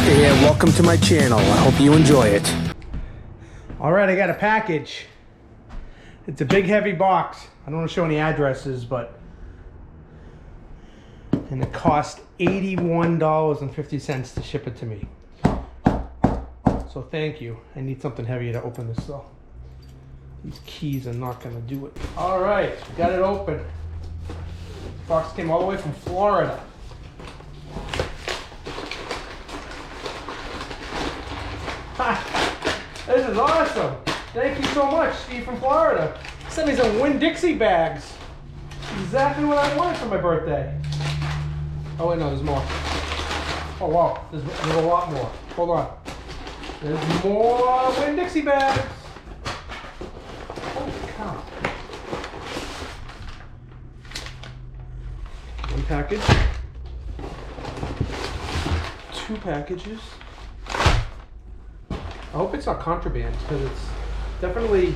Trucker here. Welcome to my channel. I hope you enjoy it. All right, I got a package. It's a big, heavy box. I don't want to show any addresses, but... And it cost $81.50 to ship it to me. So thank you. I need something heavier to open this though. These keys are not going to do it. All right, got it open. The box came all the way from Florida. This is awesome. Thank you so much, Steve from Florida. Sent me some Winn-Dixie bags. Exactly what I wanted for my birthday. Oh wait, no, there's more. Oh wow, there's a lot more. Hold on. There's more Winn-Dixie bags. Holy cow. One package. Two packages. I hope it's not contraband, because it's definitely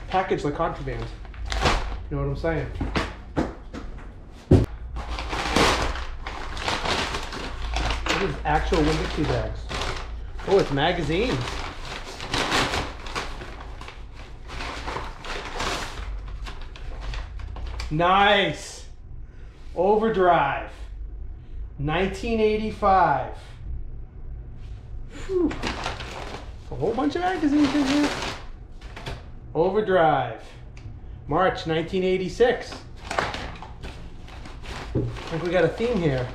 packaged like contraband. You know what I'm saying? This is actual Winn-Dixie bags. Oh, it's magazines. Nice. Overdrive. 1985. Whew. A whole bunch of magazines in here. Overdrive. March 1986. I think we got a theme here.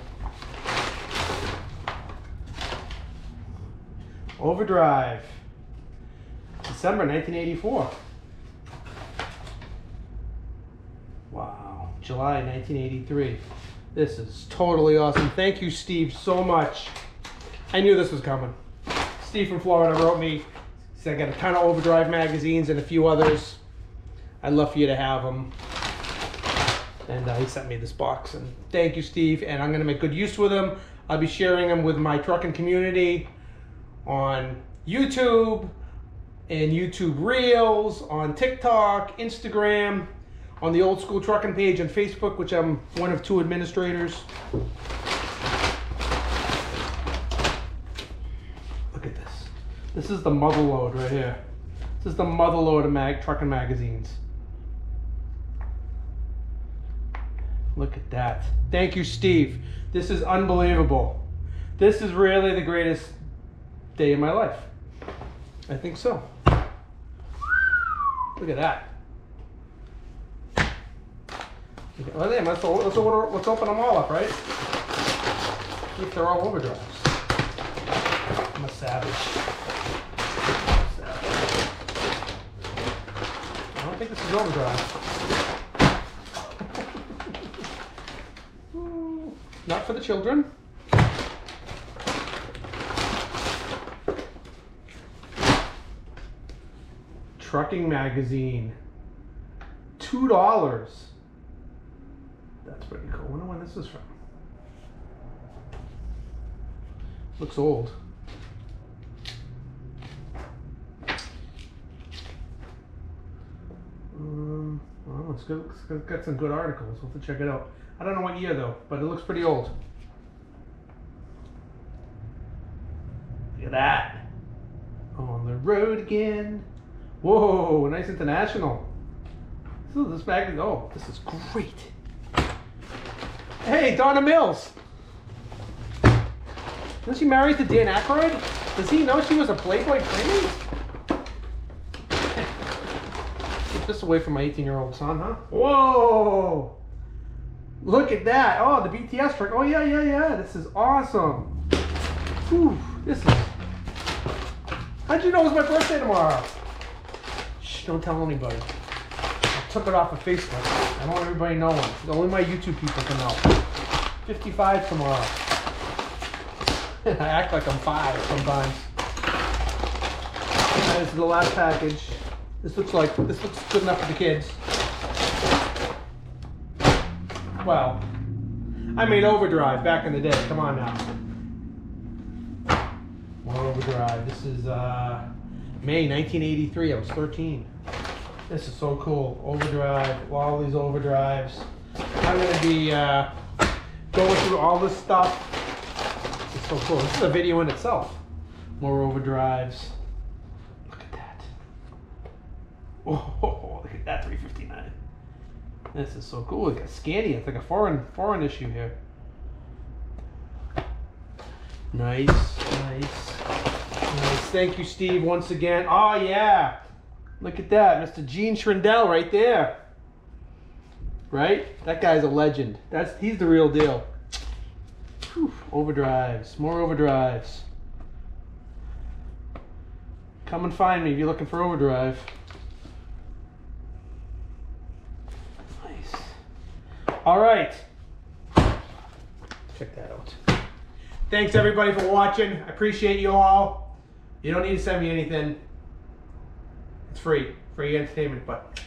Overdrive. December 1984. Wow. July 1983. This is totally awesome. Thank you, Steve, so much. I knew this was coming. Steve from Florida wrote me. He said, I got a ton of Overdrive magazines and a few others. I'd love for you to have them. And he sent me this box. And thank you, Steve. And I'm going to make good use with them. I'll be sharing them with my trucking community on YouTube, and YouTube Reels, on TikTok, Instagram, on the Old School Trucking page on Facebook, which I'm one of 2 administrators. Look at this. This is the mother load right here. This is the mother load of trucking magazines. Look at that. Thank you, Steve. This is unbelievable. This is really the greatest day of my life. I think so. Look at that. Well, then, let's open them all up, right? See if they're all overdrives. I'm a savage. I don't think this is overdrive. Not for the children. Trucking magazine. $2. That's pretty cool. I wonder when this is from. Looks old. Well, it's good. It's got some good articles. We'll have to check it out. I don't know what year though, but it looks pretty old. Look at that. On the road again. Whoa, nice international. So this bag is, oh, this is great. Hey, Donna Mills. Isn't she married to Dan Aykroyd? Does he know she was a Playboy playmate? Keep this away from my 18-year-old son, huh? Whoa! Look at that. Oh, the BTS truck. Oh, yeah. This is awesome. Whew, this is... How'd you know it was my birthday tomorrow? Shh, don't tell anybody. I took it off of Facebook. I don't want everybody knowing. Only my YouTube people can know. 55 tomorrow. I act like I'm 5 sometimes. And this is the last package. This looks good enough for the kids. Well, I made Overdrive back in the day. Come on now. More Overdrive. This is May 1983. I was 13. This is so cool. Overdrive. All these Overdrives. I'm going to be going through all this stuff So cool. This is a video in itself. More overdrives. Look at that. Oh, look at that 359. This is so cool. Like a Scania. It's like a foreign issue here. Nice. Thank you, Steve, once again. Oh yeah. Look at that, Mr. Gene Shrindell right there. Right? That guy's a legend. He's the real deal. Whew. Overdrives. More overdrives. Come and find me if you're looking for overdrive. Nice. All right. Check that out. Thanks everybody for watching. I appreciate you all. You don't need to send me anything. It's free entertainment, but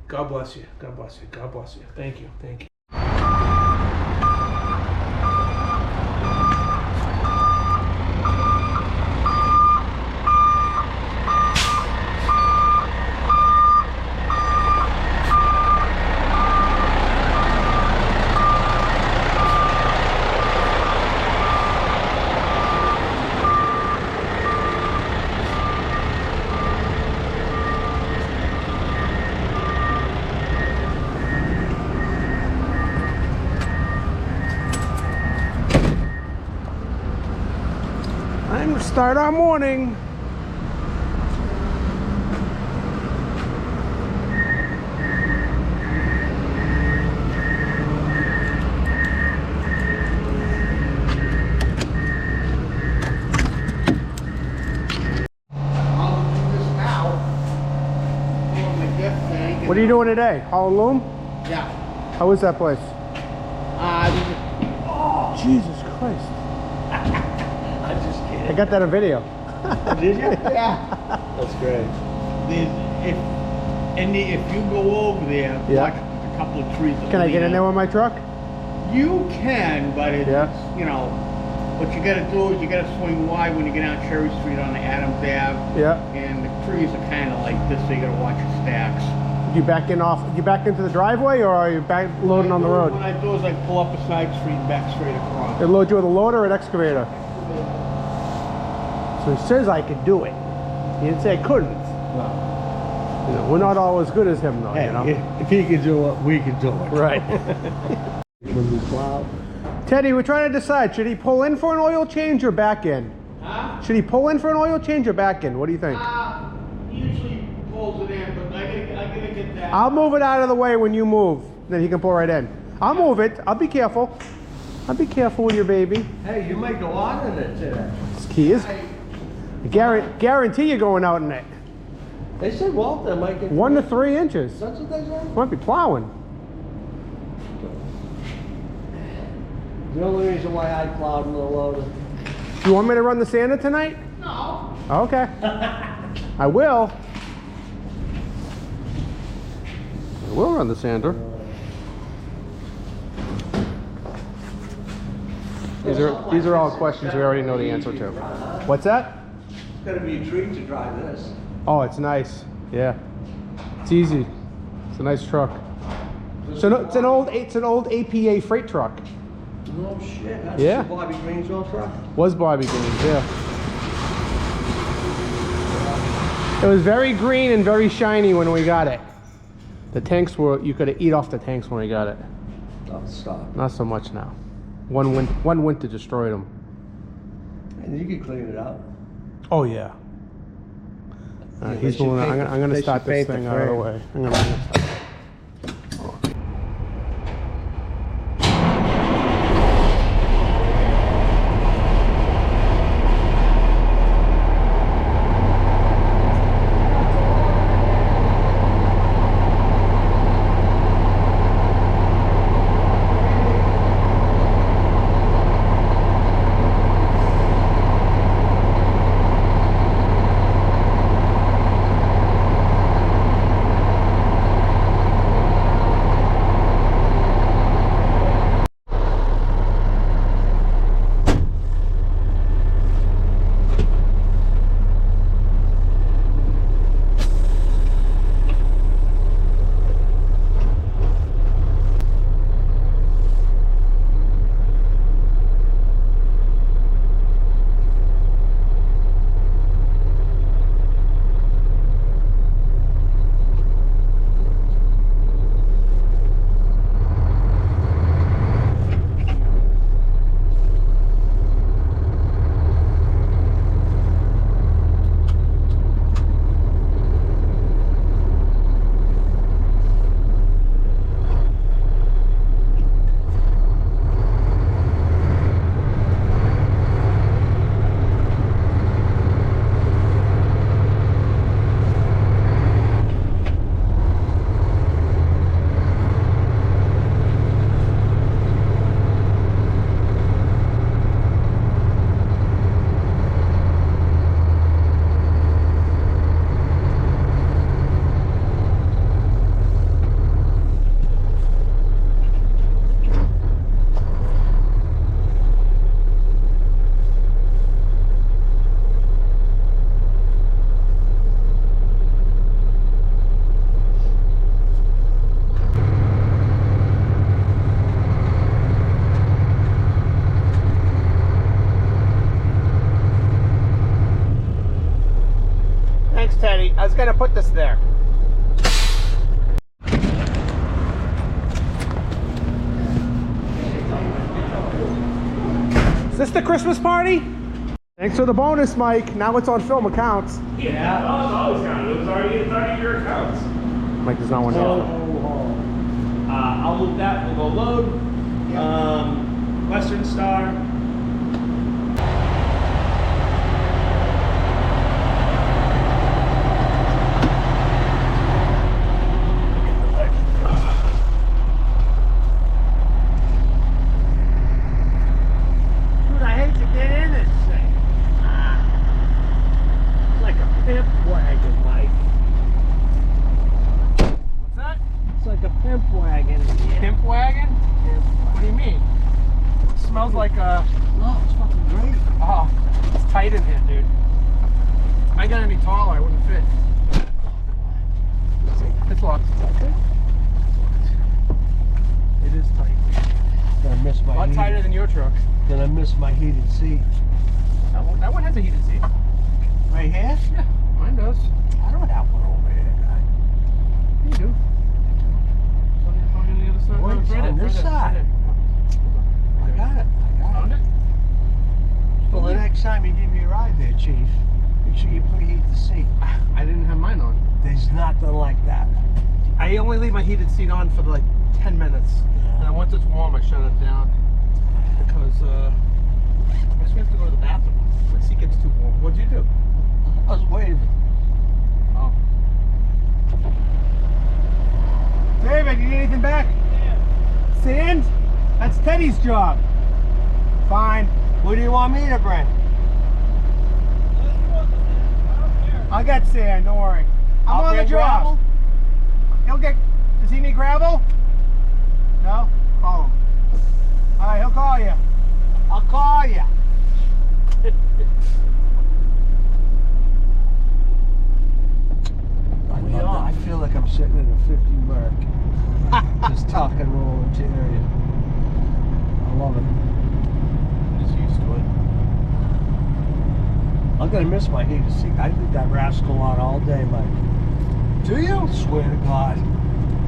God bless you. God bless you. God bless you. Thank you. Thank you. Time to start our morning. What are you doing today? Haul and Loom? Yeah. How is that place? Jesus Christ. I'm just kidding. I got that on video. Did you? Yeah. That's great. If you go over there, Yeah. watch a couple of trees. Can I get in there with my truck? You can, but it's, Yeah. you know, what you gotta do is you gotta swing wide when you get down Cherry Street on the Adams Ave. Yeah. And the trees are kind of like this, so you gotta watch your stacks. You back into the driveway, or are you back loading on the road? What I do is I pull up a side street and back straight across. They load you with a loader or an excavator? So he says I could do it. He didn't say I couldn't. Well, You know, we're not all as good as him, though. hey, You know. if he can do it, we can do it. Right. When we plow. Teddy, we're trying to decide: should he pull in for an oil change or back in? Huh? Should he pull in for an oil change or back in? What do you think? Usually pulls it in, but I gotta get that. I'll move it out of the way when you move. Then he can pull right in. I'll move it. I'll be careful. I'll be careful with your baby. Hey, you might go on in it today. This key is. I guarantee you're going out in it. They said Walter might get 1 to 3 inches. That's what they said? Might be plowing. The only reason why I plowed in the loader. You want me to run the sander tonight? No. Okay. I will. I will run the sander. These are all questions we already know the answer to. What's that? It's gotta be a treat to drive this. Oh, it's nice. Yeah. It's easy. It's a nice truck. So no, it's an old APA freight truck. No shit. That's Yeah. Bobby Green's old truck. Was Bobby Green's, yeah. It was very green and very shiny when we got it. The tanks were, you could eat off the tanks when we got it. Oh, stop. Not so much now. One winter destroyed them. And you can clean it out. Oh yeah. All right, he's moving. I'm gonna start this thing out of the way. I'm gonna start. I was gonna put this there. Is this the Christmas party? Thanks for the bonus, Mike. Now it's on film accounts. Yeah, oh, it's always counted. It was already your accounts. Mike does not want to. I'll move that. We'll go load. Western Star. Dude, I hate to get in this thing. It's like a pimp wagon, Mike. What's that? It's like a pimp wagon. Pimp wagon? What do you mean? It smells like a. No, it's fucking great. Oh, it's tight in here, dude. If I got any taller, I wouldn't fit. It's locked. It is tight. Gonna miss A my lot heated, tighter than your truck. Gonna miss my heated seat. That one has a heated seat. Right here? Yeah, mine does. I don't have one over here, guy. You do. So you're going on the other side. Wait, it's on this side. I got it. Found it? Well, the next time you give me a ride there, Chief, make sure you preheat the seat. I didn't have mine on. There's nothing like that. I only leave my heated seat on for like 10 minutes. And then once it's warm, I shut it down. Because, I guess we have to go to the bathroom. My seat gets too warm. What'd you do? I was waiting. Oh. David, you need anything back? Sand? That's Teddy's job. Fine. What do you want me to bring? I'll get sand, don't worry. I'm on the bring job. gravel? He'll get, does he need gravel? No? Call him. Alright, he'll call you. I'll call you. I feel like I'm sitting in a 50 Merc. Just tuck and roll interior. I love it. Just used to it. I'm gonna miss my heated seat. I leave that rascal on all day, Mike. Do you? Swear to God.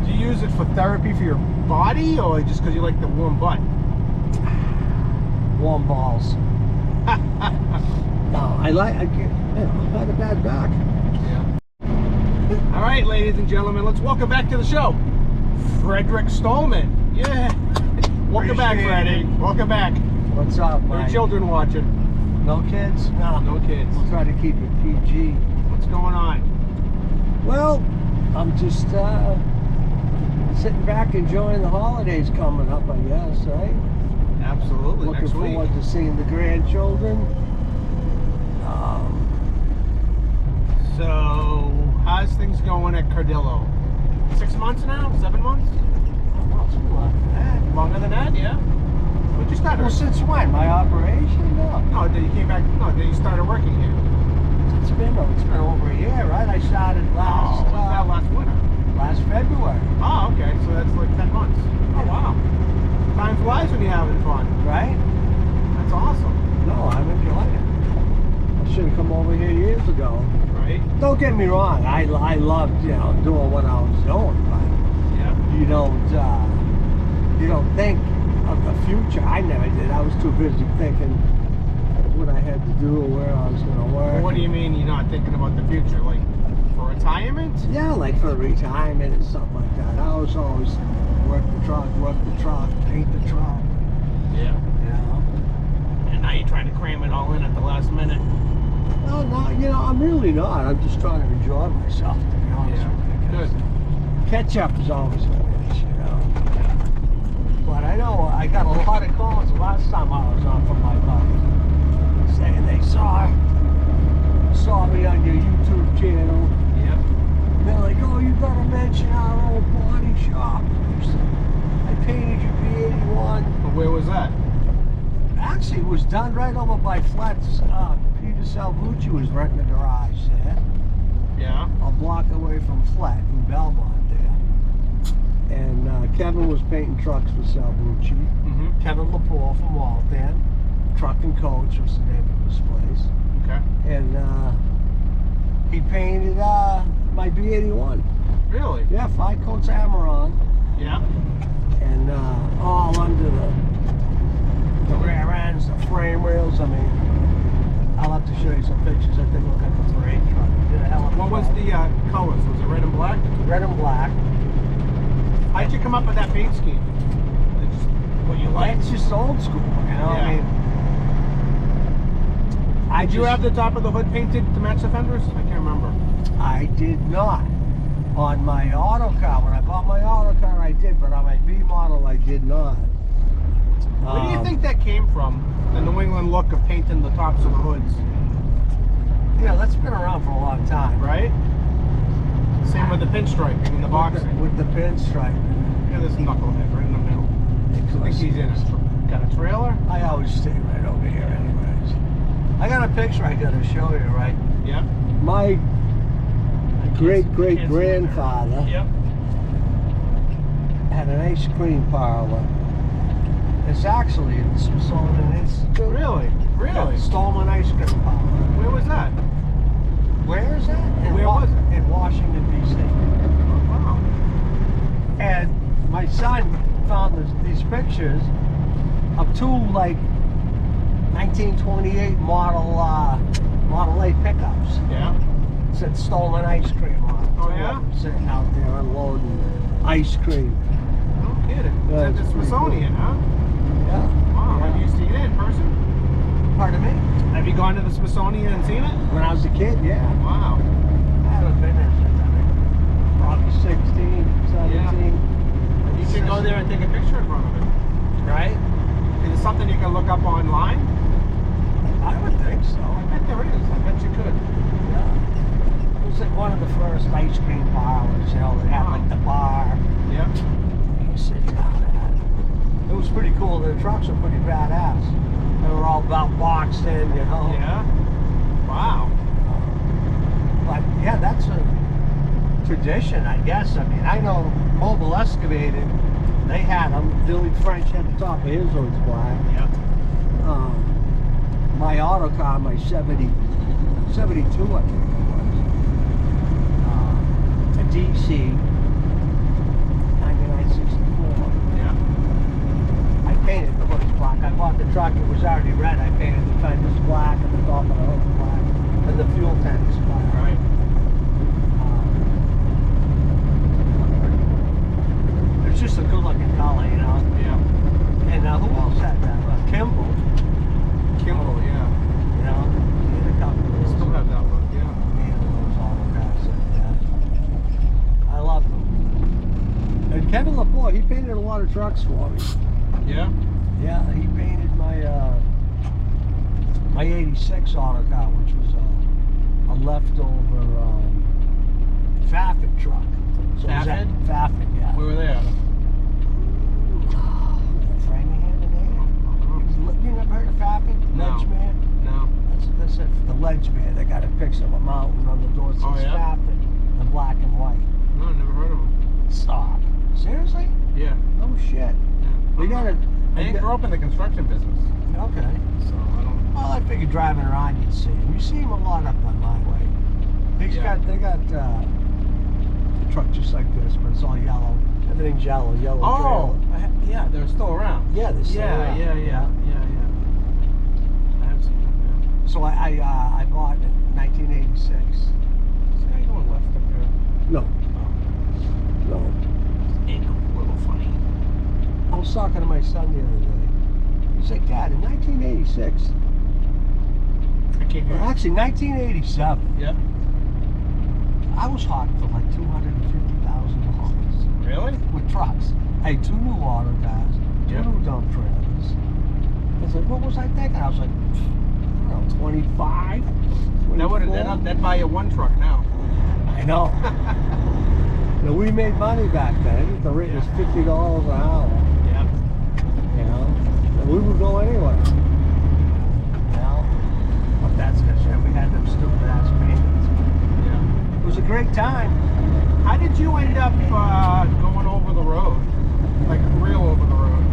Do you use it for therapy for your body or just because you like the warm butt? Warm balls. No, I had a bad back. Yeah. All right, ladies and gentlemen, let's welcome back to the show, Freddie Stohlman. Yeah. Welcome back, Appreciate Freddie. it. Welcome back. What's up, Your Mike? children watching. No kids? No. No kids. We'll try to keep it PG. What's going on? Well, I'm just sitting back enjoying the holidays coming up, I guess, right? Absolutely. Looking Next week. forward to seeing the grandchildren. So, how's things going at Cardillo? 6 months now? 7 months? Longer than that, yeah. When did you start? Well, since when? My operation? No. No, then you came back. No, then you started working here. It's been over a year, right? I started last When was that last winter? last February, Oh, okay. So that's like 10 months. Oh, wow. Time flies when you're having fun. right? That's awesome. No, I'm enjoying it. I should have come over here years ago. Right? Don't get me wrong. I loved doing what I was doing, but Yeah. you don't think of the future. I never did. I was too busy thinking what I had to do or where I was going to work. Well, what do you mean you're not thinking about the future? Like, for retirement? Yeah, like for retirement and stuff like that. I was always work the truck, paint the truck. Yeah. You know? And now you're trying to cram it all in at the last minute. No, I'm really not. I'm just trying to enjoy myself, to be honest with you. Good. Catch up is always a bitch, But I know I got a lot of calls the last time I was on from my buddies saying they saw me on your YouTube channel. Yep. They're like, oh, you gotta mention our old body shop. I painted your B81. But where was that? Actually, it was done right over by Flats. Peter Salvucci was renting a garage there, Yeah. a block away from Flat in Belmont there. And Kevin was painting trucks for Salvucci. Mm-hmm. Kevin Lepore from Waltham. Truck and Coach was the name of his place. Okay. And He painted my B81. Really? Yeah, 5 coats Amaron, Yeah. and all under the rear ends, the frame rails. I mean, I'll have to show you some pictures. I think look at the parade truck. He did a hell of a What was job. the colors? Was it red and black? Red and black. How'd you come up with that paint scheme? It's what you like? It's just old school, you know. Yeah. I mean, Did you have the top of the hood painted to match the fenders? I can't remember. I did not. On my auto car, when I bought my auto car, I did, but on my B model, I did not. Where do you think that came from? The New England look of painting the tops of the hoods, Yeah, that's been around for a long time. right? Same with the pinstriping and the boxing. With the pinstripe. Yeah, this knucklehead right in the middle. I think he's in a got a trailer. I always stay right over here anyways. I got a picture I gotta show you, right? Yep. My Can't great-great-grandfather Yep. had an ice cream parlor. It's actually in the Smithsonian Institute. Really? Really? Stohlman ice cream parlor. Where was that? Where is that? Where was it? In Washington, D.C. Oh, wow. And my son found these pictures of two, like, 1928 Model 8 pickups. Yeah. It said Stohlman ice cream on it. Oh, Two yeah? of them sitting out there unloading ice cream. No kidding. Yeah, Is that the it's pretty Smithsonian, huh? Yeah. Wow. Yeah. Have you seen it in person? Pardon me? Have you gone to the Smithsonian and seen it? When I was a kid, yeah. Wow. I haven't been there since I think probably 16, 17. You should go there and take a picture in front of it. Right? Is it something you can look up online? I would think so. I bet there is. I bet you could. Yeah. It was like one of the first ice cream parlors, you know, they had like the bar. Yeah. You sit down at. It was pretty cool. The trucks were pretty badass. They were all about boxed in, you know. Yeah. Wow. But yeah, that's a tradition, I guess. I mean, I know Mobile Excavated, they had them. Billy French had the top of his hoods black. Yeah. My auto car, my 72, I think it was, a DC 9964. Yeah. I painted the hoods black. I bought the truck, it was already red. I painted the fenders black and the top of the hood black and the fuel tank is black. Right. It's just a good looking color, you know. Yeah. And who else had that? Kimball, Kimball, yeah. you know. He had a couple of those. Still have that one, yeah. He had those auto cars like that. I love them. And Kevin Laporte, he painted a lot of trucks for me. Yeah? Yeah, he painted my 86 auto car, which was a leftover Faffin truck. So it was at Faffin? Faffin, yeah. Where were they at? Framingham in there? You never heard of Faffin? No. Ledge Man? No. That's it. The Ledge Man. They got a picture of a mountain on the door that says Oh, yeah? Faffin in black and white. No, I never heard of them. Stop. Seriously? Yeah. No shit. Yeah. They got a. I didn't grow up in the construction business, Okay. so I don't. Well, I figured driving around you'd see him. You see him a lot up on my way. They Yeah. got a truck just like this, but it's all yellow. Everything's yellow Oh, trailer. yeah, they're still around. Yeah, they're still around. Yeah. I have seen them, So I bought it in 1986. yeah. This guy going left up there. No. No. Ain't a little funny. I was talking to my son the other day. He's like, Dad, in 1986, I can't hear or you. actually 1987, Yep. I was hot for like $250,000 Really? with trucks. I had 2 new auto cars, 2 Yep. new dump trailers. I was like, what was I thinking? I was like, I don't know, 25? That would 24? have that'd buy you one truck now. I know. Now, we made money back then. The rate was $50 an hour. Yeah. You know, and we would go anywhere. You know, but that's because we had them stupid ass payments. Yeah. It was a great time. How did you end up going over the road? Like real over the road?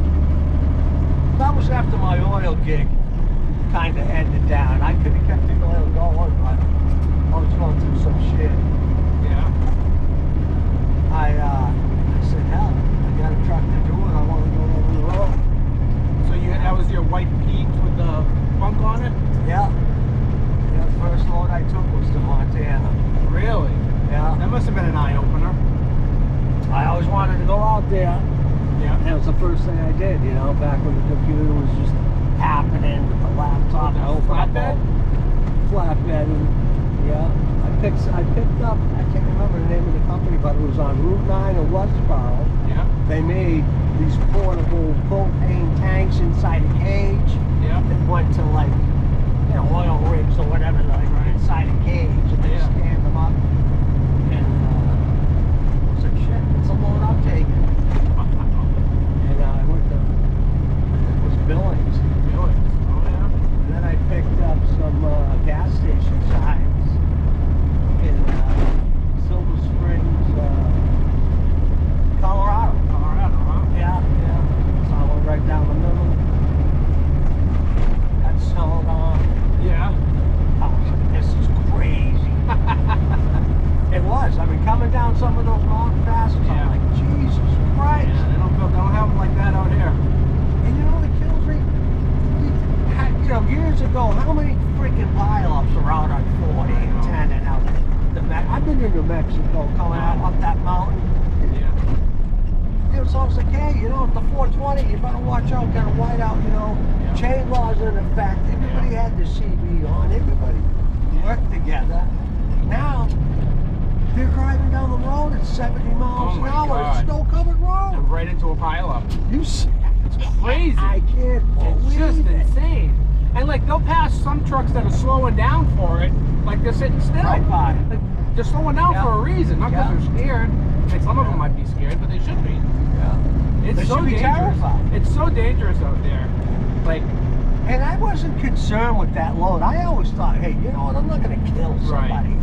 That was after my oil gig kind of ended down. I could have kept the oil going, but I was going through some shit. Yeah. I said, hell, I got a truck to do it. I want to go over the road. So that was your white Peak with the bunk on it? Yeah. Yeah, the first load I took was to Montana. Really? Yeah. That must have been an eye-opener. I always wanted to go out there. Yeah. That was the first thing I did, you know, back when the computer was just happening with the laptop. With the I opened up flatbed? Flatbed, and yeah. I picked up, I can't remember the name of the company, but it was on Route 9 in Westboro. Yeah. They made these portable propane tanks inside a cage. Yeah. That went to like, you know, oil rigs or whatever, like inside a cage, and they Yeah. scanned them up. And I was like, shit, it's a load I'm taking. And I went to, it was Billings. Really? Oh, yeah. And then I picked up some gas station signs in Silver Springs, Colorado. Colorado, huh? Yeah, yeah. So I went right down the middle. Got snowed on. Yeah. I was like, this is crazy. It was. I mean, coming down some of those mountain passes, Yeah. I'm like, Jesus Christ. Yeah, they don't have them like that out here. And you know what kills me? You know, years ago, how many freaking pileups are out on 40 and 10 and out I've been in New Mexico coming out up that mountain. Yeah. It was always like, hey, you know, at the 420, you better watch out, get a whiteout, you know. Yeah. Chain laws in effect. Everybody had the CB on. Everybody worked together. Now, they're driving down the road at 70 miles Oh an my hour. God. It's snow-covered road. And right into a pileup. You see, It's crazy. I can't It's believe just it. insane. And like they'll pass some trucks that are slowing down for it, like they're sitting still. Right by. Like, they're slowing down Yeah. for a reason, not because Yeah. they're scared. Like some of them might be scared, but they should be. Yeah. It's They so should be dangerous. terrified. It's so dangerous out there. Like, And I wasn't concerned with that load. I always thought, hey, you know what? I'm not going to kill somebody.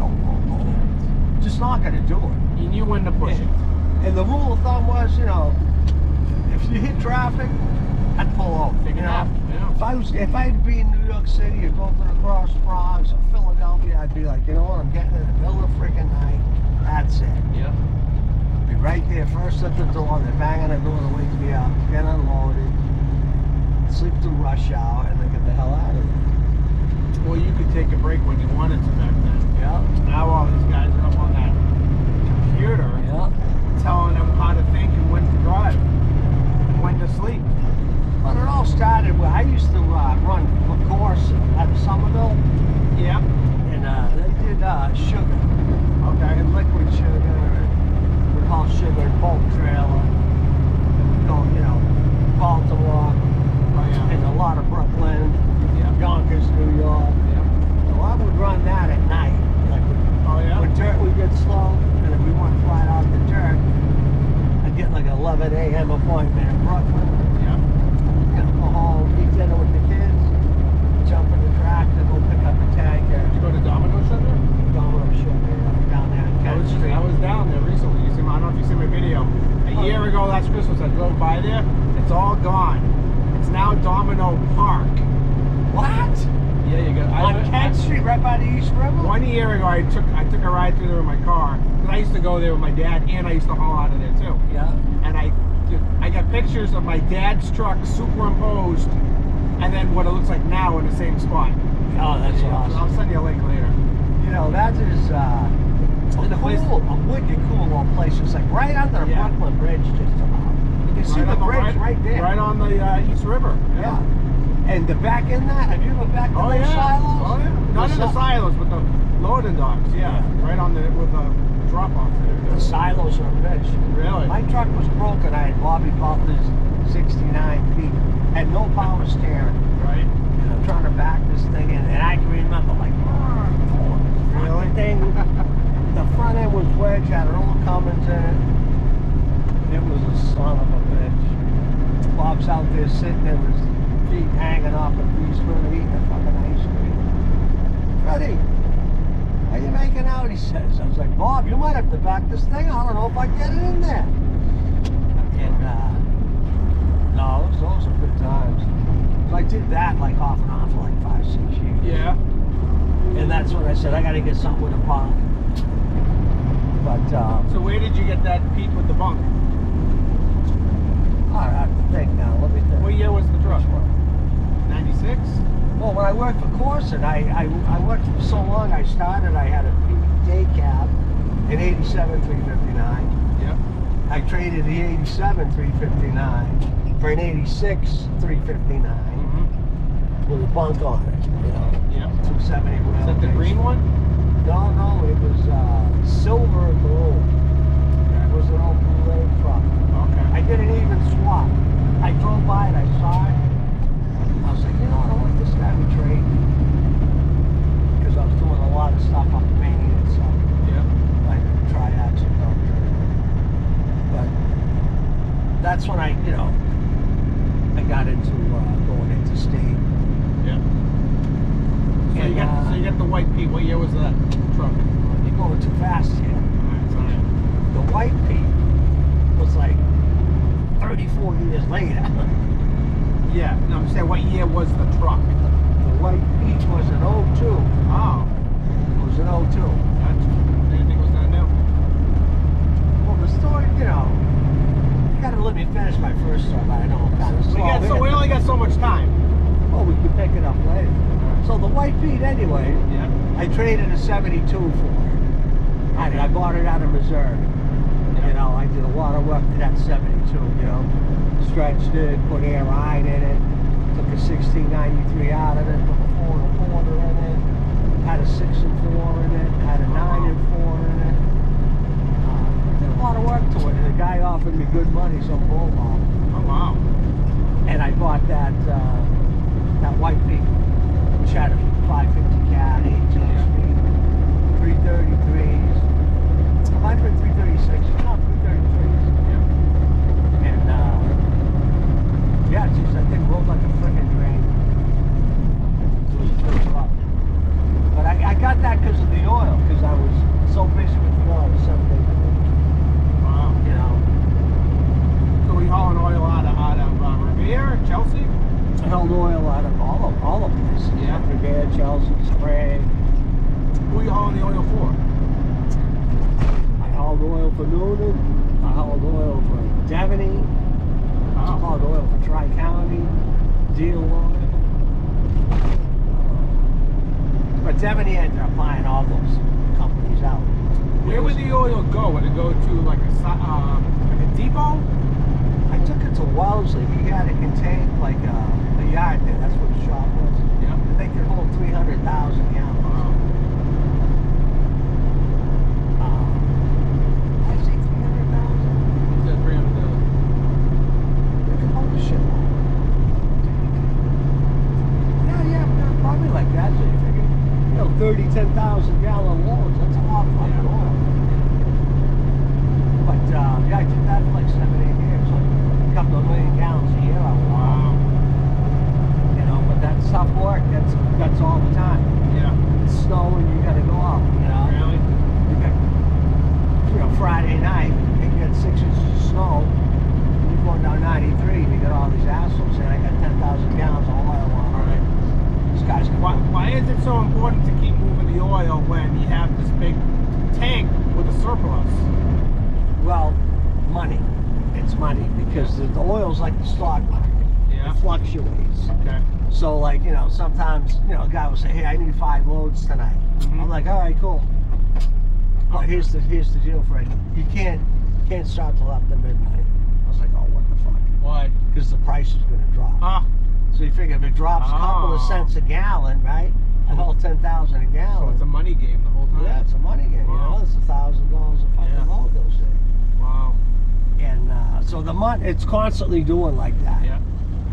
Just not going to do it. you knew when to push it. And the rule of thumb was, you know, if you hit traffic, I'd pull over. Take You it know, out. Yeah. if I had to be in New York City or go to the Cross Bronx or Philadelphia, I'd be like, you know what? I'm getting in the middle of the freaking night. That's it. Yeah. Be right there, first at the door. They're banging the door to wake me up. Get unloaded. Sleep through rush hour, and then get the hell out of there. Well, you could take a break when you wanted to back then. Yeah. Now all these guys are up on that computer Yeah. telling them how to think and when to drive and when to sleep. But it all started with, I used to run a course at Somerville, Yeah. and they did sugar. Okay. And liquid sugar, and we call sugar bulk trailer. Go, you know, Baltimore, Oh, yeah. and a lot of Brooklyn, Yeah. Yonkers, New York. Yeah. So I would run that at night. Like Oh, yeah. when dirt would get slow, and if we went flat out the dirt, I'd get like an 11 a.m. appointment in Brooklyn. Yeah. You know, go home, eat dinner with the kids, jump in the tractor, go pick up a tanker, You go to Domino Sugar? Domino Sugar down there in Kent Street. I was down there recently. I don't know if you see my video. A year ago last Christmas, I drove by there. It's all gone. It's now Domino Park. What? Yeah, you got. On Kent Street, right by the East River? 1 year ago, I took a ride through there with my car. Cause I used to go there with my dad, and I used to haul out of there too. Yeah. And I got pictures of my dad's truck superimposed, and then what it looks like now in the same spot. Oh, that's Yeah, awesome. I'll send you a link later. You know, that is And the place- a wicked cool little place. It's like right under the Yeah. Brooklyn Bridge, just about. You can see the bridge right there. Right on the East River. Yeah. And the back in that, have you ever backed in Oh those yeah. silos? Oh yeah. Not in the silos, but the loading docks. Yeah. Right on the with the drop off there. The silos are a bitch. Really? My truck was broken. I had Bobby Butler's 69P. Had no power steering. Right. And I'm trying to back this thing in, and I can remember like, Really? thing. The front end was wedged, had an old Cummins in it. It was a son of a bitch. Bob's out there sitting there with his feet hanging off a piece river eating a fucking ice cream. Freddie, how you making out? He says. I was like, Bob, you might have to back this thing. I don't know if I can get it in there. And no, those are good times. So I did that like off and on for like 5-6 years. Yeah. And that that's when I said I got to get something with a bunk. But So where did you get that Pete with the bunk? I have to think now. Let me think. What year was the truck? 96? Well, when I worked for Corson, I worked for so long. I had a day cab, an 87 359. Yep. I traded the 87 359 for an 86 359 with a bunk on it. You know, Yep. 270 wheel. Is that the green one? No, it was silver and blue. It was an old blue lane truck. Okay. I did an even swap. I drove by it, I saw it. I was like, you know, I don't want this guy to trade. Because I was doing a lot of stuff on Maine and stuff. Yep. Like triads and dump trade. But that's when I got into going into state. Yep. So And, you got the white Pete. What year was that truck? You're going too fast here. Alright, sorry. The white Pete was like 34 years later. Yeah. No, I'm saying what year was the truck? The white Pete was an 02. Oh. It was an 02. Gotcha. Didn't think it was that new. Well, the story, you gotta let me finish my first story, but I know I'm kind of slow. We only got so much time. Oh, we can pick it up later. So the white Pete, anyway, Yeah. I traded a 72 for it. I bought it out of Missouri. Yeah. You know, I did a lot of work to that 72, you know. Stretched it, put air iron in it, took a 1693 out of it, put a 4 1/4 in it, had a 6 4 in it, had a 9 4 in it. Did a lot of work to it, and the guy offered me good money, some bull ball. Oh wow. And I bought that white Pete, which had a 550 cat, 18 speed, 333s. It might have been 336, no, 333s. Yeah. And yeah, geez, that thing rolled like a freaking train. It was pretty rough. But I got that because of the oil, because I was so busy with the oil 7 days a week. Wow. You know, So we hauling oil out of Revere, Chelsea? I held oil out of all of this. Yeah. Revere, Chelsea, Sprague. Who are you hauling the oil for? I hauled oil for Noonan. I hauled oil for Devaney. I Oh. hauled oil for Tri-County. Deal oil. But Devaney ended up buying all those companies out. Where would the oil go? Would it go to like a depot? I took it to Wellesley. He had it contained like a yard there. That's what the shop was. Yeah. And they could hold 300,000 gallons. Wow. I say 300,000. What's that 300,000? They could hold the shit. Yeah, probably like that. So you figure, 10,000 gallon loads. That's a lot of fucking oil. But yeah, I did that for like 7, 8 years. Like a couple of million gallons a year. I was Wow. You know, but that's tough work. That's all the time. Yeah. It's snowing, you gotta go out. You know. Really? You got, Friday night, you get 6 inches of snow. And you're going down 93, and you got all these assholes saying, I got 10,000 gallons of oil on. All right. This guy's gonna. Why is it so important to keep moving the oil when you have this big tank with a surplus? Well, money. It's money because the oil's like the stock market. Yeah. It fluctuates. Okay. So, like, sometimes, a guy will say, hey, I need 5 loads tonight. Mhm. I'm like, all right, cool. But here's the deal, Fred. You can't start till after midnight. I was like, oh, what the fuck? Why? Because the price is going to drop. Ah. So you figure if it drops a couple of cents a gallon, right? I hold 10,000 a So gallon. it's a money game the whole time. Yeah, it's a money game. Wow. It's $1,000 a fucking Yeah. load those days. Wow. And so the money, it's constantly doing like that. Yeah.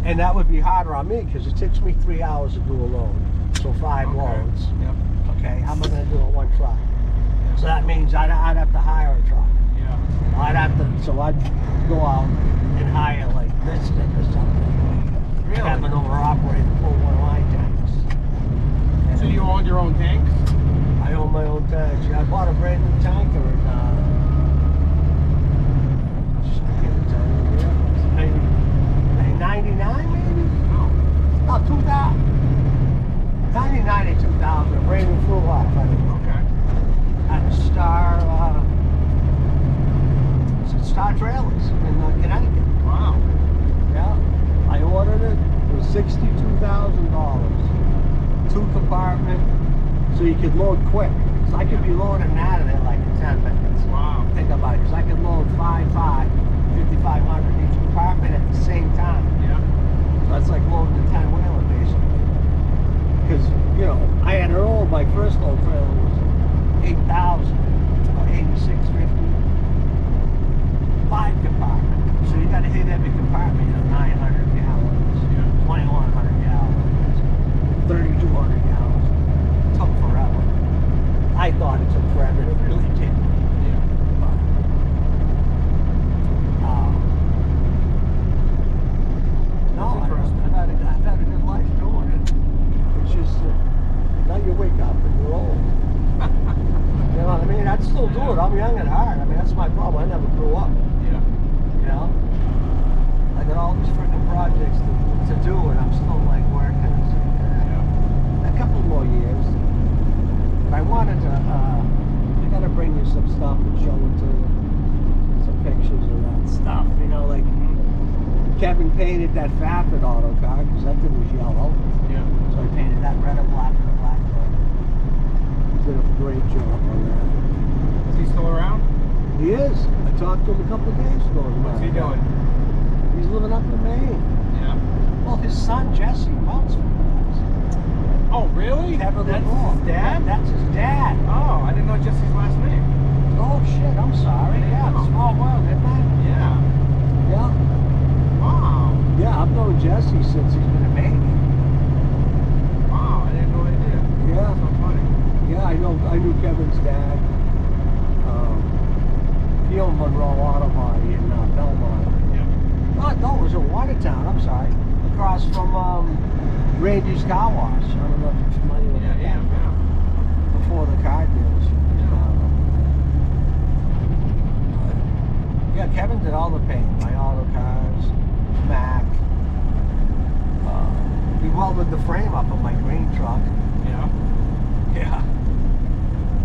And that would be harder on me because it takes me 3 hours to do a load. So 5 Okay. loads. Yep. Okay, how am I going to do it one truck? So that means I'd have to hire a truck. Yeah. So I'd go out and hire like this stick or something. Really? Have an owner-operator pull one of my tanks. And So you own your own tanks? I own my own tanks. Yeah, I bought a brand new tanker in, I can't tell you, yeah, maybe 99 maybe? No. No, 2000. 99 to 2000, a brand new full life. I mean, Okay. at Star Trailers in Connecticut. Wow. Yeah. I ordered it. It was $62,000. 2-compartment, so you could load quick. So I could be loading out of there like in 10 minutes. Wow. Think about it, because I could load 5,500 each compartment at the same time. Yeah. So it's like loading a 10-wheeler basically. Because, you know, I had an old, my first old trailer was 8,000 or 8,650. 5-compartment. So you got to hit every compartment, you know, 900 gallons, 2,100 gallons, 3,200 gallons. It took forever. I thought it took forever. It really did. But, no, I've had a good life doing it. It's just now you wake up and you're old. You know what I mean? I'd still do it. I'm young at heart. I mean, that's my problem. I never grew up. Yeah. You know? I got all these freaking projects to do, and I'm still like working. So, a couple more years. But I wanted to, I gotta bring you some stuff and show it to you. Some pictures of that stuff. You know, like Kevin painted that Fafford auto car, because that thing was yellow. Yeah. So I painted that red and black and a black car. He did a great job on that. Is he still around? He is. I talked to him a couple of days ago. What's he doing? He's living up in Maine. Yeah. Well, his son Jesse runs for us. Oh, really? Kevin That's Lamore. his dad? That's his dad. Oh, I didn't know Jesse's last name. Oh shit! I'm sorry. Yeah, know. small world, isn't it? Yeah. Yeah. Wow. Yeah, I've known Jesse since he's been a baby. Wow, I didn't know they did. Yeah. So funny. Yeah, I knew Kevin's dad. He owned Monroe Auto Body in Belmont. Yeah. No, it was in Watertown, I'm sorry. Across from Randy's Car Wash. I don't know if you're familiar with that. Yeah. Before the car dealership. Yeah, Kevin did all the paint. My auto cars, Mac. He welded the frame up of my green truck. Yeah. Yeah.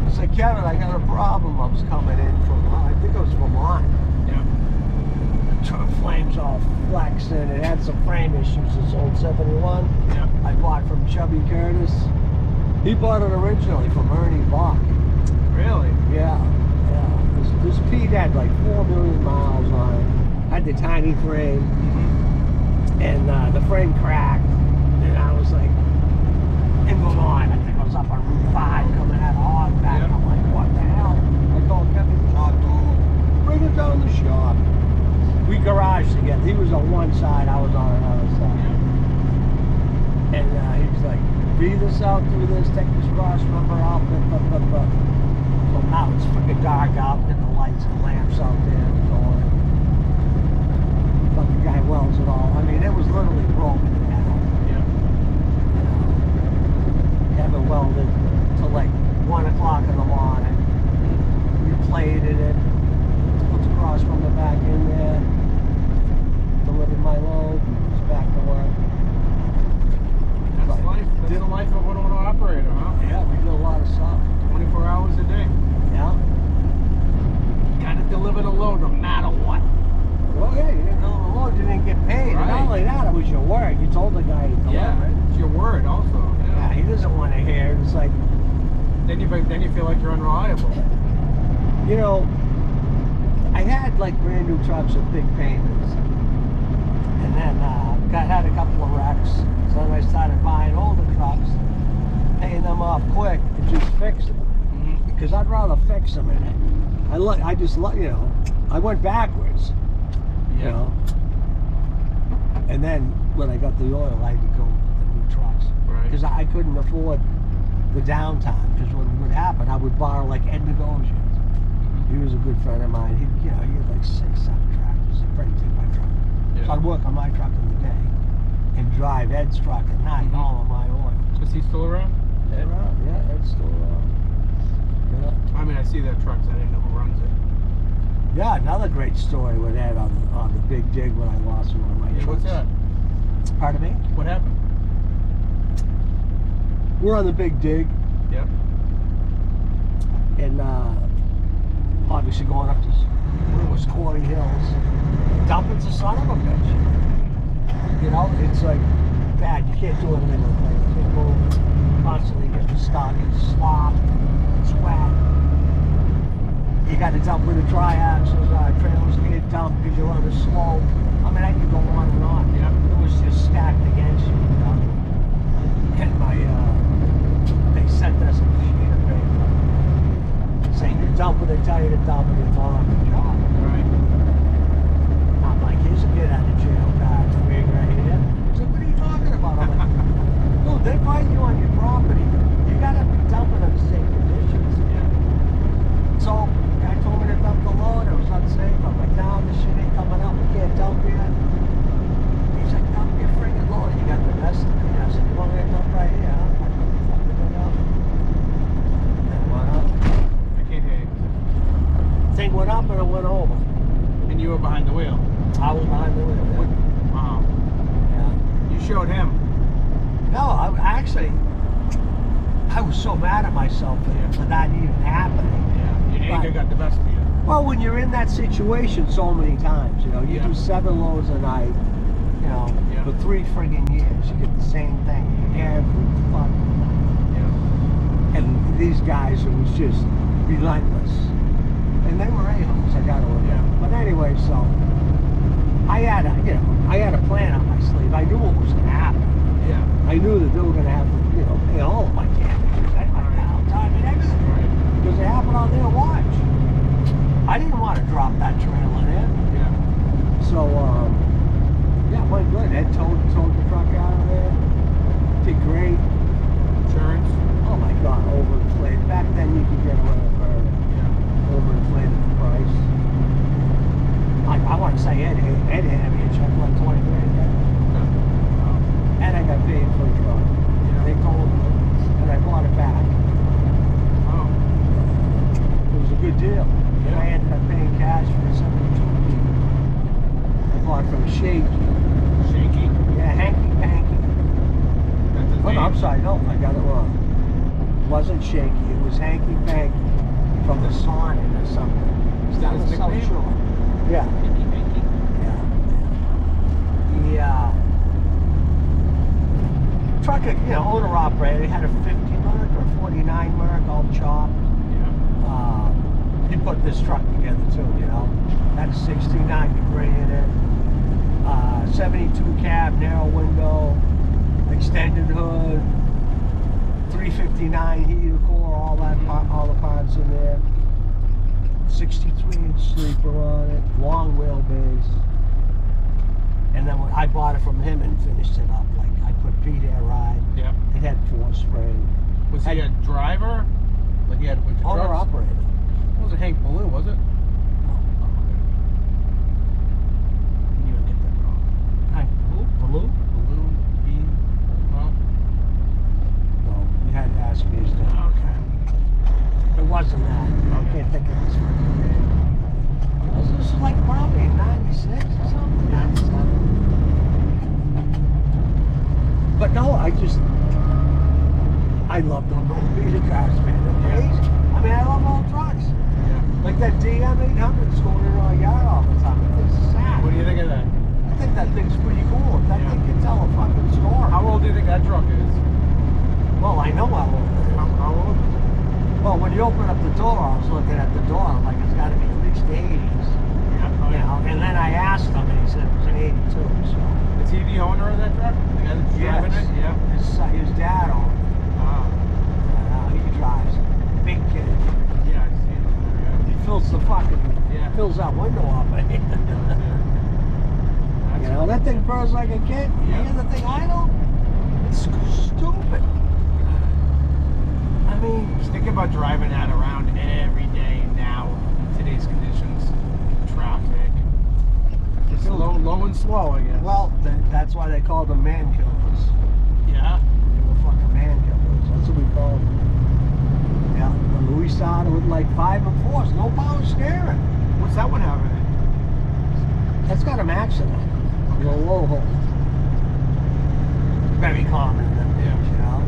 I said, Kevin, I got a problem. I was coming in from, I think it was Vermont. Yeah. Truck flames all flexing. It had some frame issues, this old 71. Yeah. I bought from Chubby Curtis. He bought it originally from Ernie Bach. Really? Yeah. This Pete had like 4 million miles on it. Had the tiny frame. And the frame cracked. And I was like, in Vermont, I think I was up on Route 5 coming out of Hogback. Yeah. I'm like, what the hell? I called Kevin, talk to him, bring it down the shop. We garaged together. He was on one side, I was on another side. Yeah. And he was like, breathe this out, do this, take this cross member out, blah. So now it's freaking dark out, get the lights and lamps out there going. Fucking guy welds it all. I mean, it was literally broken in half. Yeah. Kevin welded till like 1 o'clock in the morning. Replated it, put the cross member back in there, delivered my load, was back to work. That's life. That's the life of an owner operator, huh? Yeah, we did a lot of stuff. 24 hours a day. Yeah. Gotta deliver the load no matter what. Well, yeah, you didn't deliver the load, you didn't get paid. And Right. not only that, it was your word. You told the guy you delivered it. It's your word also. Yeah, he doesn't want to hear it. It's like, Then you feel like you're unreliable. you know, I had like brand new trucks with big payments. And then had a couple of wrecks. So then I started buying older trucks, paying them off quick, and just fix them. Because I'd rather fix them in it. I went backwards. You know. And then when I got the oil, I had to go with the new trucks. Right. Because I couldn't afford the downtime. Because what would happen, I would borrow like Ed Negosians. He was a good friend of mine. He had like 6, 7 tractors. He'd probably take my truck. Yeah. So I'd work on my truck in the day and drive Ed's truck at night, all on my oil. Is he still around? Ed around? Yeah, Ed's still around. Yeah. I mean, I see that trucks. I didn't know who runs it. Yeah, another great story with Ed on the big dig when I lost one of my trucks. What's that? Pardon me? What happened? we're on the big dig, Yep. and obviously going up to what it was Corey Hills. Dumping's a son of a bitch. You know, it's like bad. You can't do anything with it. You can't move. Constantly getting stuck. It's slop. It's wet. You got to dump with the tri-axles. Trailers can't dump because you're on the slope. I mean, I could go on and on. Yep. It was just stacked against you, you know. And they sent us a sheet of paper saying you dump when they tell you to dump and it's on the job. Right. I'm like, here's a get out of jail card for being right here. So what are you talking about? I'm like, dude, they find you on your property. You gotta be dumping under safe conditions. Yeah. So guy told me to dump the load. It was unsafe. I'm like, no, this shit ain't coming up. We can't dump here. He's like, dump your friggin' load. You got the best of me. I said, you want me to dump right here? I'm like, fucking it up. Then it went up. I can't hear you. Thing went up and it went over. And you were behind the wheel. I was behind the wheel. What? Wow. Yeah. You showed him. No, I was so mad at myself for that even happening. Yeah. Your anger got the best of you. Well, when you're in that situation so many times, you know, you Yeah. do 7 loads a night, you know, Yeah. for 3 friggin' years, you get the same thing every fucking night. Yeah. And these guys, it was just relentless. And they were a-holes, I gotta admit. Yeah. But anyway, so I had a plan up my sleeve. I knew what was gonna happen. Yeah. I knew that they were gonna have to, you know, pay all of my damages and my downtime and everything. Right. Because it happened on their watch. I didn't want to drop that trailer there. Yeah. So, yeah, it went good. Ed towed the truck out of there. Did great. Insurance. Oh my God, overinflated. Back then you could get away with murder. Yeah. Overinflated the price. I want to say Ed handed me a check like 20 grand. And I got paid for the truck. Yeah. They told me, and I bought it back. Oh. It was a good deal. And I ended up paying cash for the 72 people. I bought it from Shaky. Shaky. Yeah, Hanky Panky. That's his Oh, name. no, I'm sorry, no, I got it wrong. It wasn't Shaky, it was Hanky Panky from the Sonic or something. Is that his South nickname? Shore. Yeah. Pinky Pinky. Yeah. The truck, you know, owner operator, he had a 50 Merc or 49 Merc all chopped. Yeah. He put this truck together too, you know. Had a 69 degree in it. 72 cab, narrow window, extended hood, 359 heater core, all the parts in there. 63-inch sleeper on it, long wheelbase. And then when I bought it from him and finished it up. Like I put Pete air ride. Yeah. It had 4-spring. Was he a driver? Like he had a bunch of Owner trucks? operator. It wasn't Hank Ballou, was it? You would get that wrong. Hank Ballou? Ballou, he, well, No, you had to ask me his name. okay. It wasn't that. I can't think of his freaking name. This is like probably in 96 or something. 97. But no, I love those little beater cars, man. They're crazy. I mean, I love old trucks. Yeah. Like that DM 800 is going in our yard all the time. That thing's sad. What do you think of that? I think that thing's pretty cool. That Yeah. thing can tell a fucking story. How old do you think that truck is? Well, I know how old it is. How old? Well, when you open up the door, I was looking at the door. I'm like, it's got to be at least the 80s. Yeah. Oh, You know, and then I asked him, and he said it was an 82. So Is he the owner of that truck? The guy that's driving it? Yeah. his dad owned it. Ah. He drives it. Big kid. Yeah, I see him there, He fills the fucking Yeah. fills that window up. yeah. You know, that thing burns like a kid. Yeah. You hear the thing idle? It's stupid. I mean, Just think about driving that around every day now, in today's conditions, traffic. It's low and slow, I guess. well, that's why they call them man killers. Yeah. They were fucking man killers. That's what we call them. Yeah. And Louis started with like 5 and 4s, no power steering. What's that one having in? That's got a max in it. A low hole. Very common in them things, you know.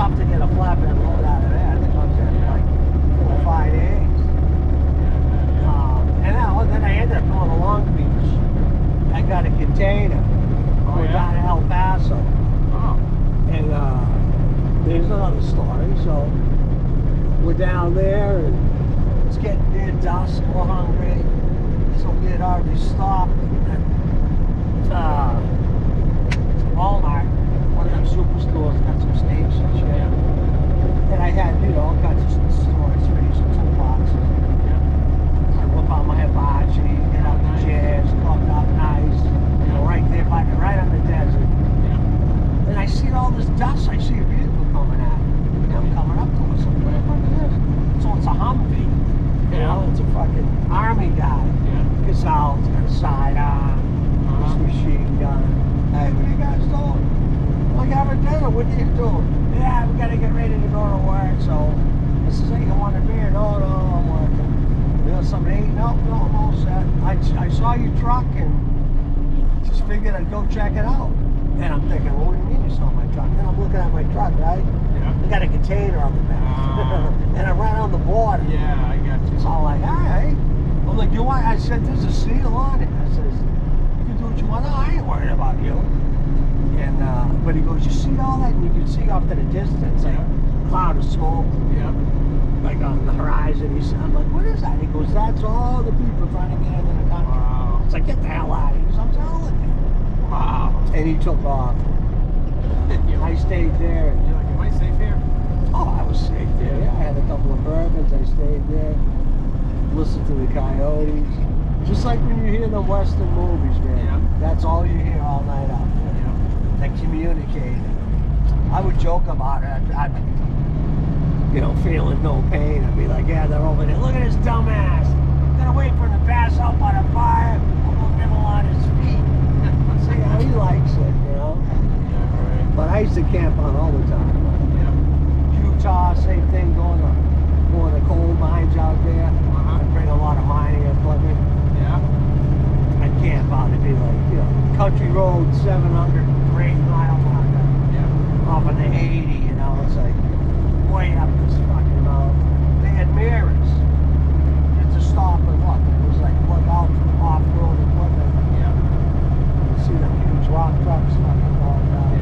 tough to get a flatbed load out of there. I think I was in like 4 or 5 days. And then I ended up going to Long Beach. I got a container going down to El Paso. Oh. And there's another story. So we're down there and it's getting near dusk. We're hungry. So we had already stopped at Walmart, one of them superstores, got some steaks and shit. And I had, all kinds of storage space, 2 boxes. I whip out my hibachi, get out the chairs, cooked up nice, right there right on the desert. And I see all this dust. I see a vehicle coming at me. And I'm coming up to it. So what the fuck is this? So it's a Humvee. It's a fucking army guy. Gets out, it's got a sidearm, this machine gun. Hey, what are you guys doing? Like having dinner, what are you doing? Yeah, we gotta get ready to go to work. So I says, hey, you want a beer? No, I'm working. Something to eat? No, I'm all set. I saw your truck and just figured I'd go check it out. And I'm thinking, well, what do you mean you saw my truck? Then I'm looking at my truck, right? I got a container on the back. And I ran on the border. Yeah, I got you. So I'm like, all right. I'm like, you want? I said, there's a seal on it. I says, you can do what you want. No, I ain't worried about you. And but he goes, you see all that? And you can see off to the distance, like a cloud of smoke. Like on the horizon. He said, I'm like, what is that? He goes, that's all the people trying to get into the country. Wow. It's like, get the hell out of here. I'm telling you. Wow. And he took off. I stayed there. And, You're like, am I safe here? oh, I was safe there. Yeah, I had a couple of bourbons. I stayed there. Listened to the coyotes. Just like when you hear the Western movies, man. That's all you hear all night out there. They communicate. I would joke about it. I'd feeling no pain. I'd be like, yeah, they're over there. Look at this dumbass. Gonna wait for him to pass out by the fire. I'm gonna nibble on his feet. See how he likes it, But I used to camp on all the time. Utah, same thing, going to coal mines out there. I'd bring a lot of mining equipment. I'd camp out. It'd be like, country road 700, 8-mile marker. Off of the 80, it's like way up this fucking mountain. They had mirrors. Just to stop and look. It was like look out for off-road equipment. You see them huge rock trucks fucking going down.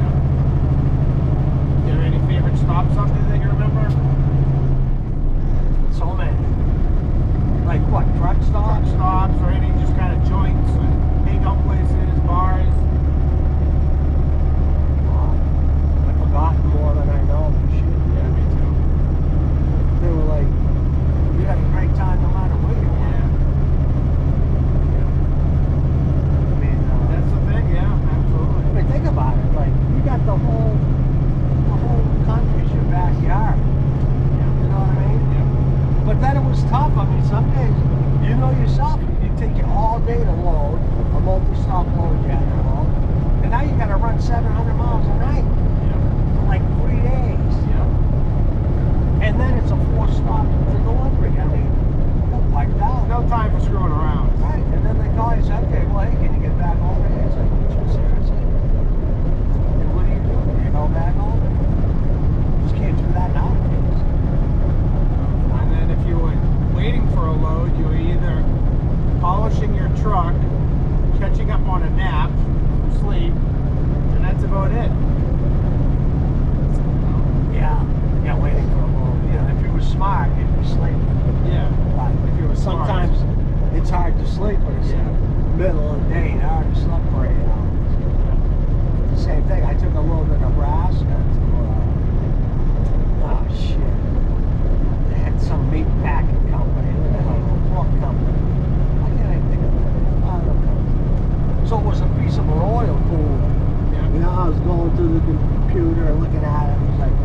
Is there any favorite stops on there that you remember? So many. Like what? Truck stops? Truck stops or any just kind of joints, hangout places, bars? I've forgotten more than I know. Shit. Yeah, me too. They were like, you had a great time no matter where you went. I mean, That's the thing, absolutely. I mean, think about it. Like, you got the whole country's your backyard. You know what I mean? But then it was tough. I mean, some days, yourself, it take you all day to load, a multi-stop load you had to load, and now you got to run 700 miles a night for like 3 days. And then it's a 4-stop delivery. I mean, you're wiped out. No time for screwing around. Right, and then they call you and say, okay, well, hey, can you get back over here? It's like, seriously? And what do? You go back home? Just can't do that nowadays. And then if you were waiting for a load, you were either polishing your truck, catching up on a nap, sleep, and that's about it. Yeah, waiting for a load. If you were smart, you'd be sleeping. But if you were smart. sometimes it's hard to sleep when it's middle of the day. I already slept for 8 hours. The same thing. I took a load to Nebraska to, they had some meat packing company. What the hell? Pork company. Why can't I think of it? I don't know. So it was a piece of an oil cooler. I was going through the computer and looking at it. It was like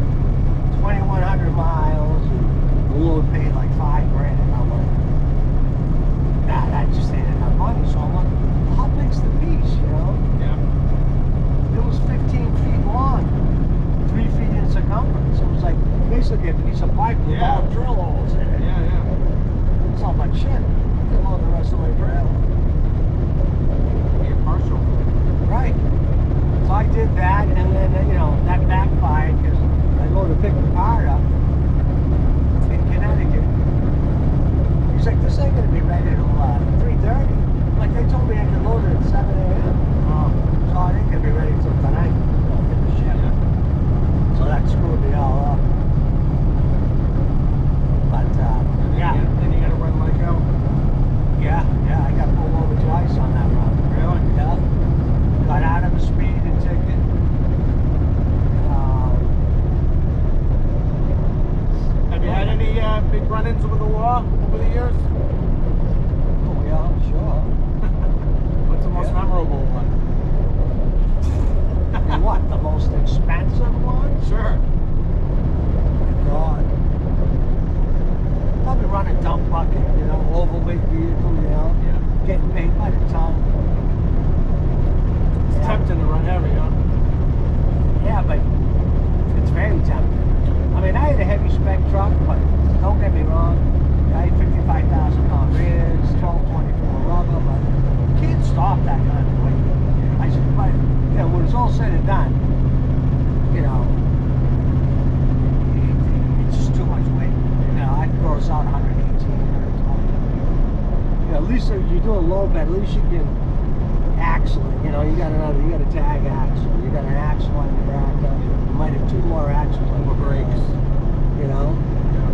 2,100 miles, and the load paid like $5 grand. And I'm like, nah, that just ain't enough money. So I'm like, how big's the piece, It was 15 feet long, 3 feet in circumference. It was like basically a piece of pipe with all drill holes in it. So I'm like, shit, I can load the rest of my trailer. You're partial. Right. So I did that, and then, that backfired because I go to pick saw over the years? Oh, yeah, sure. What's the most memorable one? And what, the most expensive one? Sure. God. Probably run a dump bucket, you know, overweight vehicle, you know, Yeah. getting paid by the ton. It's tempting to run heavy, huh? Yeah, but it's very tempting. I mean, I had a heavy spec truck, but don't get me wrong, I had 55,000 pound rears, 1224 rubber, but you can't stop that kind of weight. I said, but, you know, when it's all said and done, you know, it's just too much weight. You know, I gross out 118, 120. You know, at least if you do a low bed, at least you can axle it. You know, you got a tag axle, you got an axle on your tractor. You might have two more axles on your brakes. You know? Yeah.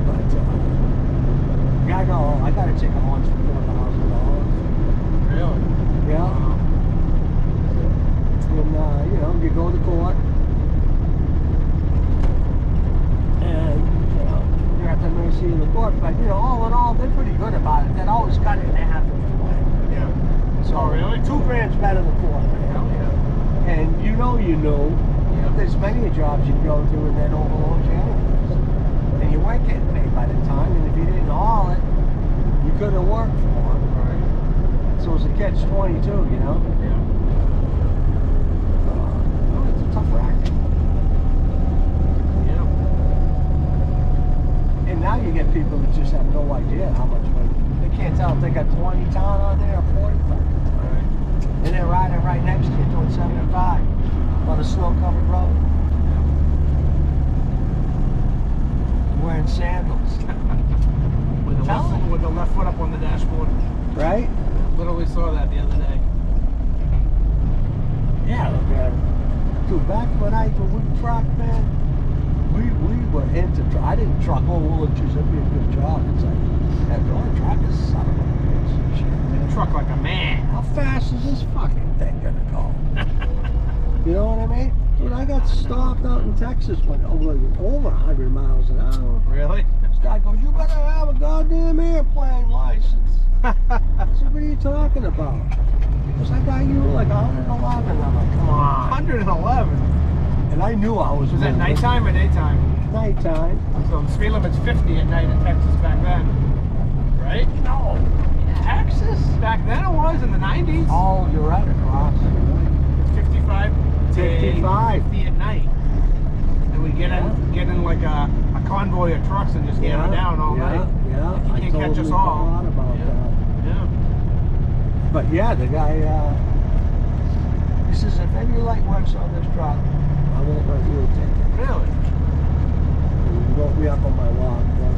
But yeah, I know I gotta take a lunch for $4,000. Really? Yeah. Wow. And you know, you go to court and you know, you're at the mercy of the court, but you know, all in all, they're pretty good about it. They'd always cut it in half if you win. Yeah. So Oh, really? 2 grand's better than 4 grand. Hell yeah. And you know, Yeah. there's many jobs you go to and then overload you anyways. And you weren't getting paid by the time, and if you didn't haul it, you couldn't work for it. Right. So it's a catch-22, you know? Yeah. It's a tough racket. Yeah. And now you get people that just have no idea how much weight. They can't tell if they got 20 ton on there or 45. Right. And they're riding right next to you doing 75 on a snow-covered road. Wearing sandals. With the left foot up on the dashboard. Right? Literally saw that the other day. Yeah, look at it. Dude, back when we trucked, man, we were into truck. I didn't truck, oh, well, geez, that'd be a good job. It's like, yeah, going truck is son of a bitch. Shit. Truck like a man. How fast is this fucking thing gonna go? You know what I mean? Dude, I got stopped out in Texas when over 100 miles an hour. Really? This guy goes, you better have a goddamn airplane license. I said, what are you talking about? He goes, I got you like 111. I'm like, come on. 111. And I knew I was Was that moving. nighttime or daytime? Nighttime. So the speed limit's 50 at night in Texas back then. Right? No. Texas? Back then it was in the 90s. Oh, you're right across. It's 55 day, 55. 50 at night. And we get in like a convoy of trucks and just hammer down all night. Yeah, You I can't told catch us him all. a lot about Yeah. that. Yeah. But yeah, the guy, he says, if any light works on this truck, I won't let you take it. Really? And he wrote me up on my log, but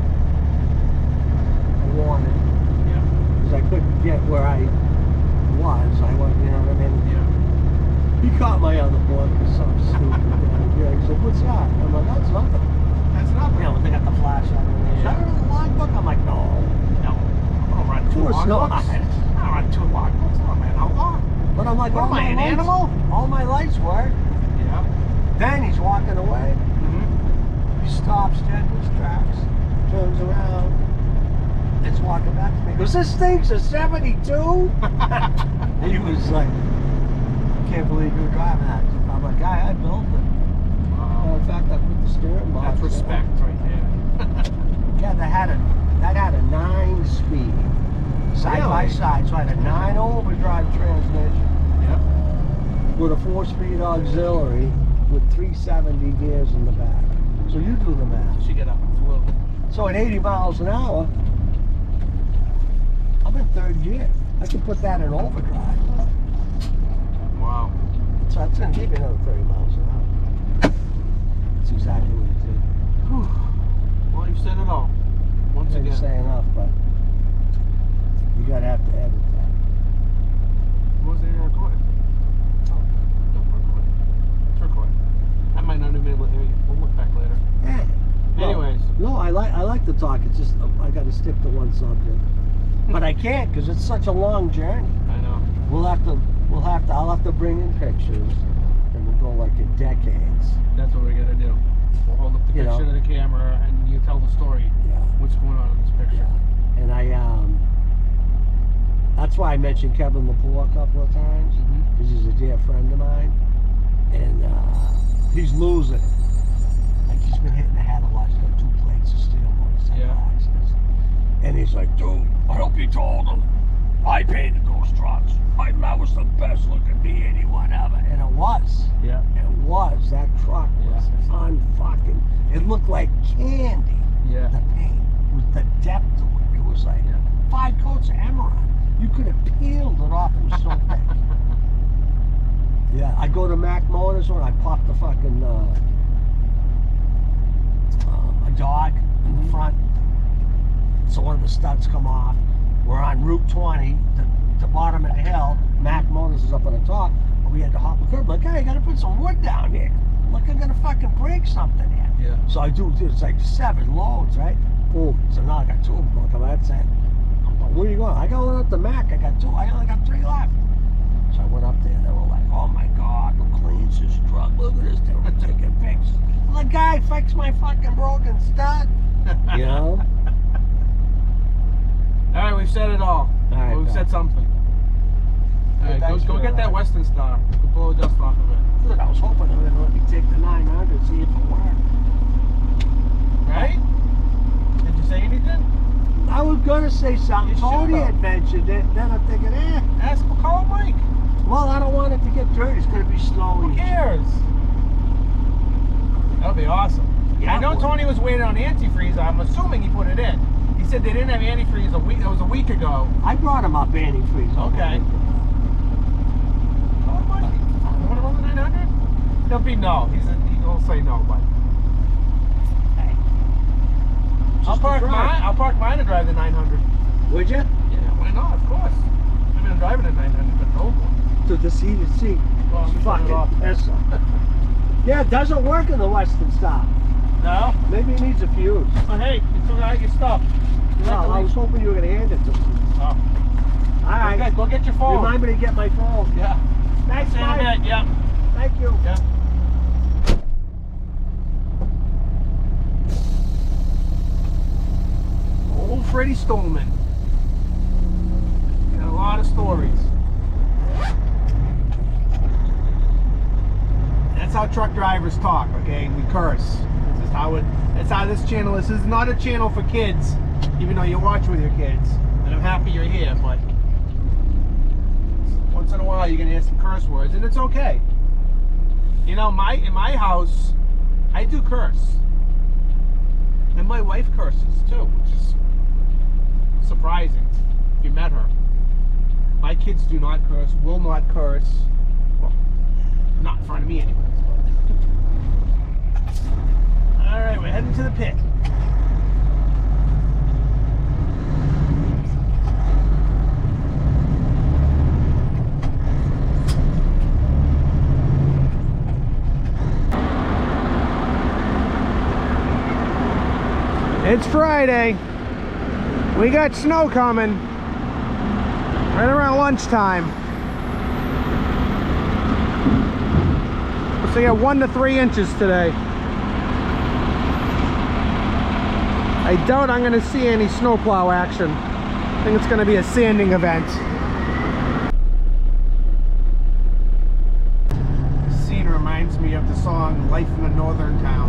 I wanted, Yeah. because I couldn't get where I was. I went, you know what I mean? Yeah. He caught my other board for some stupid thing. Yeah, he said, what's that? I'm like, that's nothing. That's nothing. You know, they got the flashlight on there. Is that in the logbook? I'm like, no. No. I'm gonna run 2 Of course not. logbooks. I don't run 2 logbooks. Oh man, how long? But I'm like, What am I, an animal? All my lights work. Yeah. Then he's walking away. Mm-hmm. He stops dead in his tracks, turns around, and is walking back to me. He goes, this thing's a 72? He was like, I can't believe you're driving that. I'm like, I built it. Wow. In fact, I put the steering box. That's respect right there. Yeah, that had a 9-speed side by Really? side. So I had a 9 overdrive transmission Yep. with a 4-speed auxiliary with 370 gears in the back. So you do the math. She get up and flew. So at 80 miles an hour, I'm in 3rd gear. I can put that in overdrive. Wow. So that's going to give me another 30 miles an hour. That's exactly what it did. Whew. Well, you've said it all. Once I didn't again. say enough, but you got to have to edit that. Was it recording? Oh, don't record it. It's recording. I might not have been able to hear you. We'll look back later. Yeah. Anyways. No, I like to talk. It's just I got to stick to one subject. But I can't because it's such a long journey. I know. I'll have to bring in pictures, and we'll go like in decades. That's what we're gonna do. We'll hold up the You know. picture to the camera, and you can tell the story. Yeah. What's going on in this picture? Yeah. And that's why I mentioned Kevin Laporte a couple of times, because he's a dear friend of mine, and he's losing it. Like, he's been hitting the head a lot. He's got 2 plates of steel motorcycle accidents. And he's like, dude, I hope you told him I painted those trucks. That was the best looking B81 ever. And it was. Yeah. It was. That truck was unfucking. It looked like candy. Yeah. The paint, with the depth to it. It was like 5 coats of emerald. You could have peeled it off. It was so thick. Yeah. I go to Mac Motors when I pop the fucking a dog in the front. So one of the studs come off. We're on Route 20, the bottom of the hill. Mac Motors is up on the top. But we had to hop the curb. Like, hey, I gotta put some wood down here. Look, I'm gonna fucking break something here. Yeah. So I do, it's like 7 loads, right? Boom. So now I got 2 of them going. That's it. I'm like, where are you going? I got one up the Mac. I got 2. I only got 3 left. So I went up there and they were like, oh my God, who cleans this truck? Look at this. They were taking pictures. The guy fixed my fucking broken stud. You know? All right, we've said it all. right, We've said something. All right, go get that Western Star. Go blow dust off of it. Good, I was hoping they were going to let me take the 900, see if it worked. Right? Did you say anything? I was going to say something. You Tony should've. had mentioned it. Then I'm thinking, Call Mike. well, I don't want it to get dirty. It's going to be snowy. Who cares? That would be awesome. Yeah, I know boy. Tony was waiting on antifreeze. I'm assuming he put it in. He said they didn't have antifreeze it was a week ago. I brought him up antifreeze. Okay. Call Mike. You want to run the 900? He'll be no. He'll say no, but. Hey. I'll park mine and drive the 900. Would you? Yeah, why not? Of course. I mean, I'm driving a 900, but no one. To the seat. Well, I'm turning it off. Fucking pisser. Yeah, it doesn't work in the Western Star. No? Maybe it needs a fuse. Oh, hey, you still got your stuff. You like Well, the I was hoping you were going to hand it to me. Oh. All right. Okay, go get your phone. Remind me to get my phone. Yeah. Thanks, See you in a Mike. bit, yeah. Thank you. Yeah. Old Freddie Stohlman. Got a lot of stories. That's how truck drivers talk, okay? We curse. That's how this channel is. This is not a channel for kids, even though you watch with your kids. And I'm happy you're here, but once in a while you're gonna hear some curse words, and it's okay. You know, in my house, I do curse. And my wife curses too, which is surprising if you met her. My kids do not curse, will not curse. Well, not in front of me anyways. All right, we're heading to the pit. It's Friday. We got snow coming right around lunchtime. So you got 1 to 3 inches today. I doubt I'm going to see any snowplow action. I think it's going to be a sanding event. This scene reminds me of the song Life in a Northern Town.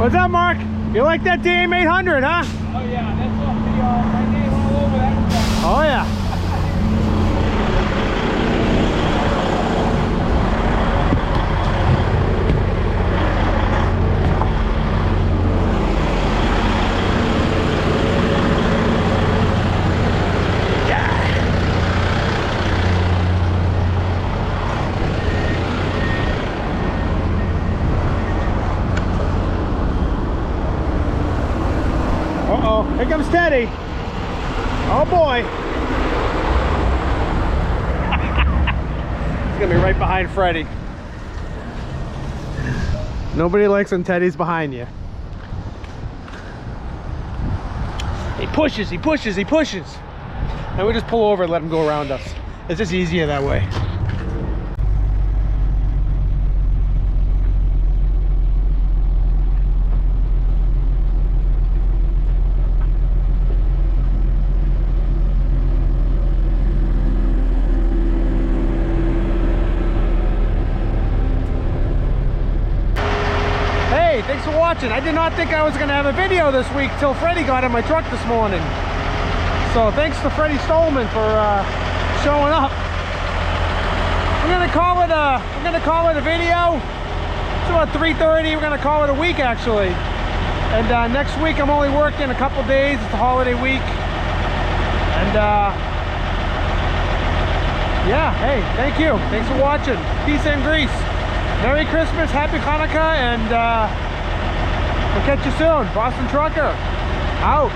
What's up, Mark? You like that DM800, huh? Oh yeah, that's what my name all over that stuff. Oh yeah. Uh-oh, here comes Teddy. Oh boy. He's gonna be right behind Freddie. Nobody likes when Teddy's behind you. He pushes, he pushes, he pushes. And we just pull over and let him go around us. It's just easier that way. Hey, thanks for watching. I did not think I was going to have a video this week till Freddie got in my truck this morning. So thanks to Freddie Stohlman for showing up. We're going to call it a video. It's about 3:30. We're going to call it a week actually. And next week I'm only working a couple days. It's a holiday week. And yeah, hey, thank you. Thanks for watching. Peace and grease. Merry Christmas, Happy Hanukkah, and we'll catch you soon. Boston Trucker, out.